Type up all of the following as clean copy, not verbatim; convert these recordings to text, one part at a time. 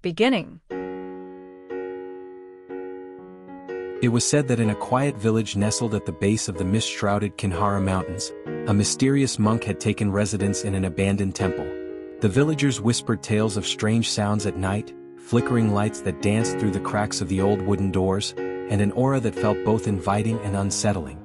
Beginning. It was said that in a quiet village nestled at the base of the mist-shrouded Kinhara Mountains, a mysterious monk had taken residence in an abandoned temple. The villagers whispered tales of strange sounds at night, flickering lights that danced through the cracks of the old wooden doors, and an aura that felt both inviting and unsettling.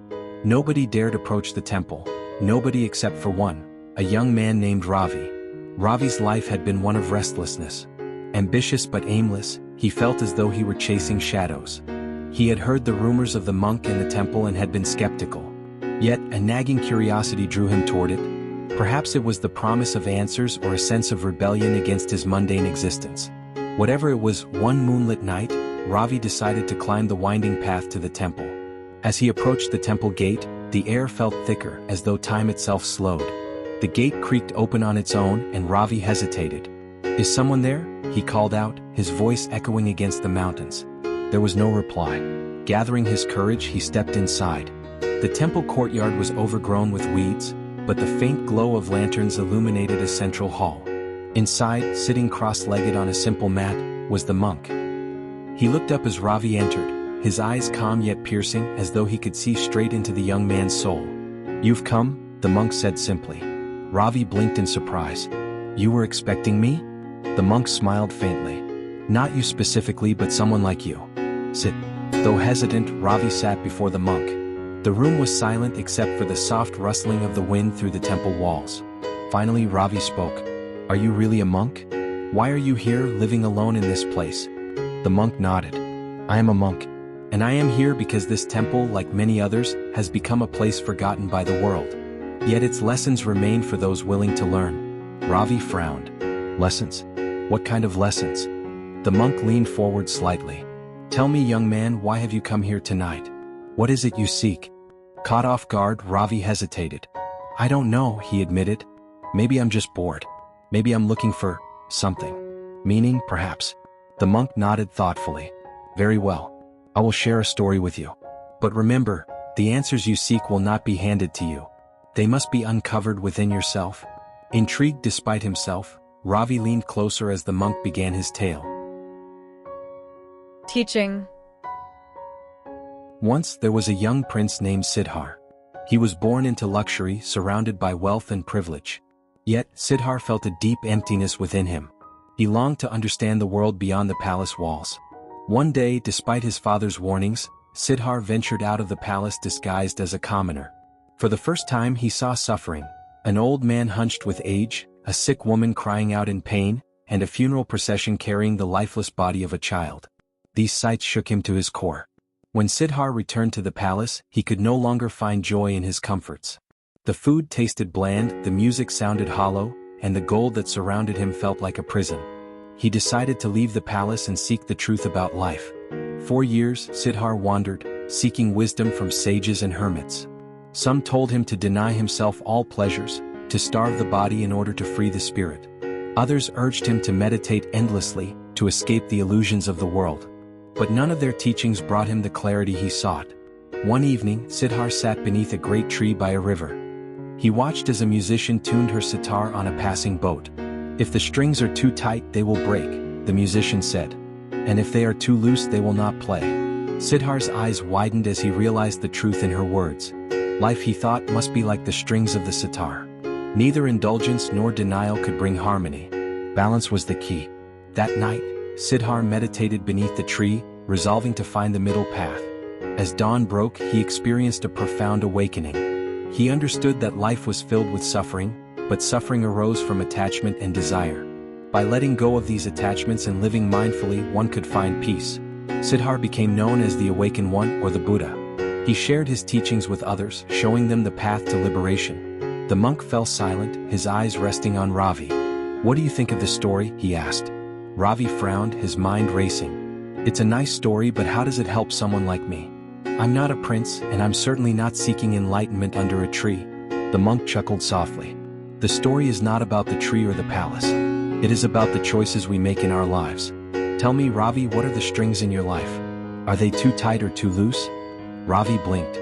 Nobody dared approach the temple, nobody except for one, a young man named Ravi. Ravi's life had been one of restlessness. Ambitious but aimless, he felt as though he were chasing shadows. He had heard the rumors of the monk in the temple and had been skeptical. Yet, a nagging curiosity drew him toward it. Perhaps it was the promise of answers or a sense of rebellion against his mundane existence. Whatever it was, one moonlit night, Ravi decided to climb the winding path to the temple. As he approached the temple gate, the air felt thicker as though time itself slowed. The gate creaked open on its own and Ravi hesitated. "Is someone there?" he called out, his voice echoing against the mountains. There was no reply. Gathering his courage, he stepped inside. The temple courtyard was overgrown with weeds, but the faint glow of lanterns illuminated a central hall. Inside, sitting cross-legged on a simple mat, was the monk. He looked up as Ravi entered, his eyes calm yet piercing as though he could see straight into the young man's soul. "You've come," the monk said simply. Ravi blinked in surprise. "You were expecting me?" The monk smiled faintly. "Not you specifically, but someone like you. Sit." Though hesitant, Ravi sat before the monk. The room was silent except for the soft rustling of the wind through the temple walls. Finally, Ravi spoke. "Are you really a monk? Why are you here, living alone in this place?" The monk nodded. "I am a monk. And I am here because this temple, like many others, has become a place forgotten by the world. Yet its lessons remain for those willing to learn." Ravi frowned. "Lessons? What kind of lessons?" The monk leaned forward slightly. "Tell me, young man, why have you come here tonight? What is it you seek?" Caught off guard, Ravi hesitated. "I don't know," he admitted. "Maybe I'm just bored. Maybe I'm looking for something. Meaning, perhaps." The monk nodded thoughtfully. "Very well. I will share a story with you. But remember, the answers you seek will not be handed to you. They must be uncovered within yourself." Intrigued despite himself, Ravi leaned closer as the monk began his tale. Teaching. Once there was a young prince named Siddhar. He was born into luxury, surrounded by wealth and privilege. Yet, Siddhar felt a deep emptiness within him. He longed to understand the world beyond the palace walls. One day, despite his father's warnings, Siddhar ventured out of the palace disguised as a commoner. For the first time he saw suffering, an old man hunched with age, a sick woman crying out in pain, and a funeral procession carrying the lifeless body of a child. These sights shook him to his core. When Siddhar returned to the palace, he could no longer find joy in his comforts. The food tasted bland, the music sounded hollow, and the gold that surrounded him felt like a prison. He decided to leave the palace and seek the truth about life. For years, Siddhar wandered, seeking wisdom from sages and hermits. Some told him to deny himself all pleasures, to starve the body in order to free the spirit. Others urged him to meditate endlessly, to escape the illusions of the world. But none of their teachings brought him the clarity he sought. One evening, Siddhar sat beneath a great tree by a river. He watched as a musician tuned her sitar on a passing boat. "If the strings are too tight, they will break," the musician said. "And if they are too loose, they will not play." Siddhar's eyes widened as he realized the truth in her words. Life, he thought, must be like the strings of the sitar. Neither indulgence nor denial could bring harmony. Balance was the key. That night, Siddhar meditated beneath the tree, resolving to find the middle path. As dawn broke, he experienced a profound awakening. He understood that life was filled with suffering, but suffering arose from attachment and desire. By letting go of these attachments and living mindfully, one could find peace. Siddhar became known as the Awakened One or the Buddha. He shared his teachings with others, showing them the path to liberation. The monk fell silent, his eyes resting on Ravi. "What do you think of the story?" he asked. Ravi frowned, his mind racing. "It's a nice story, but how does it help someone like me? I'm not a prince, and I'm certainly not seeking enlightenment under a tree." The monk chuckled softly. "The story is not about the tree or the palace. It is about the choices we make in our lives. Tell me, Ravi, what are the strings in your life? Are they too tight or too loose?" Ravi blinked.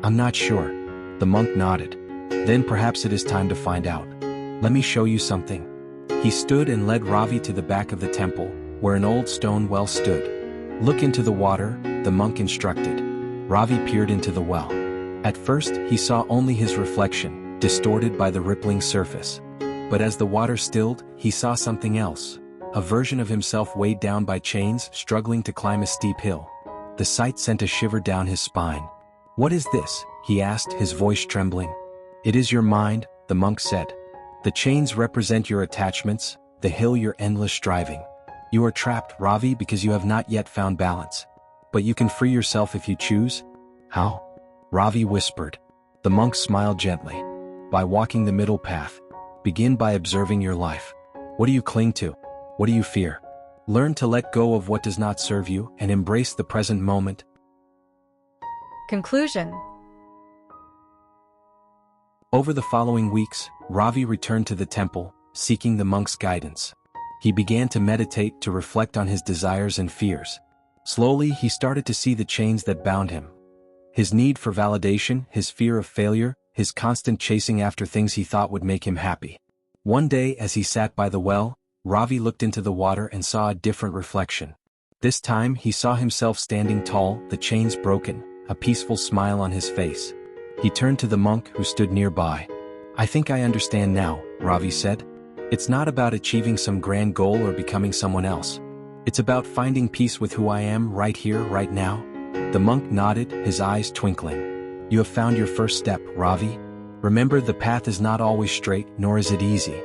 I'm not sure." The monk nodded. "Then perhaps it is time to find out. Let me show you something." He stood and led Ravi to the back of the temple, where an old stone well stood. "Look into the water," the monk instructed. Ravi peered into the well. At first, he saw only his reflection, distorted by the rippling surface. But as the water stilled, he saw something else. A version of himself weighed down by chains, struggling to climb a steep hill. The sight sent a shiver down his spine. "What is this?" he asked, his voice trembling. "It is your mind," the monk said. "The chains represent your attachments, the hill your endless striving. You are trapped, Ravi, because you have not yet found balance. But you can free yourself if you choose." "How?" Ravi whispered. The monk smiled gently. "By walking the middle path. Begin by observing your life. What do you cling to? What do you fear? Learn to let go of what does not serve you and embrace the present moment." Conclusion. Over the following weeks, Ravi returned to the temple, seeking the monk's guidance. He began to meditate, to reflect on his desires and fears. Slowly, he started to see the chains that bound him. His need for validation, his fear of failure, his constant chasing after things he thought would make him happy. One day, as he sat by the well, Ravi looked into the water and saw a different reflection. This time, he saw himself standing tall, the chains broken, a peaceful smile on his face. He turned to the monk who stood nearby. "I think I understand now," Ravi said. "It's not about achieving some grand goal or becoming someone else. It's about finding peace with who I am right here, right now." The monk nodded, his eyes twinkling. "You have found your first step, Ravi. Remember, the path is not always straight, nor is it easy.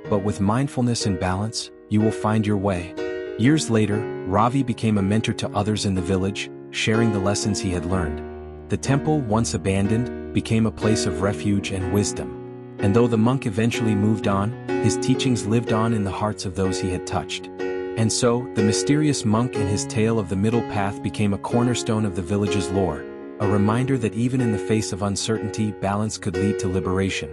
But with mindfulness and balance, you will find your way." Years later, Ravi became a mentor to others in the village, sharing the lessons he had learned. The temple, once abandoned, became a place of refuge and wisdom. And though the monk eventually moved on, his teachings lived on in the hearts of those he had touched. And so, the mysterious monk and his tale of the middle path became a cornerstone of the village's lore, a reminder that even in the face of uncertainty, balance could lead to liberation.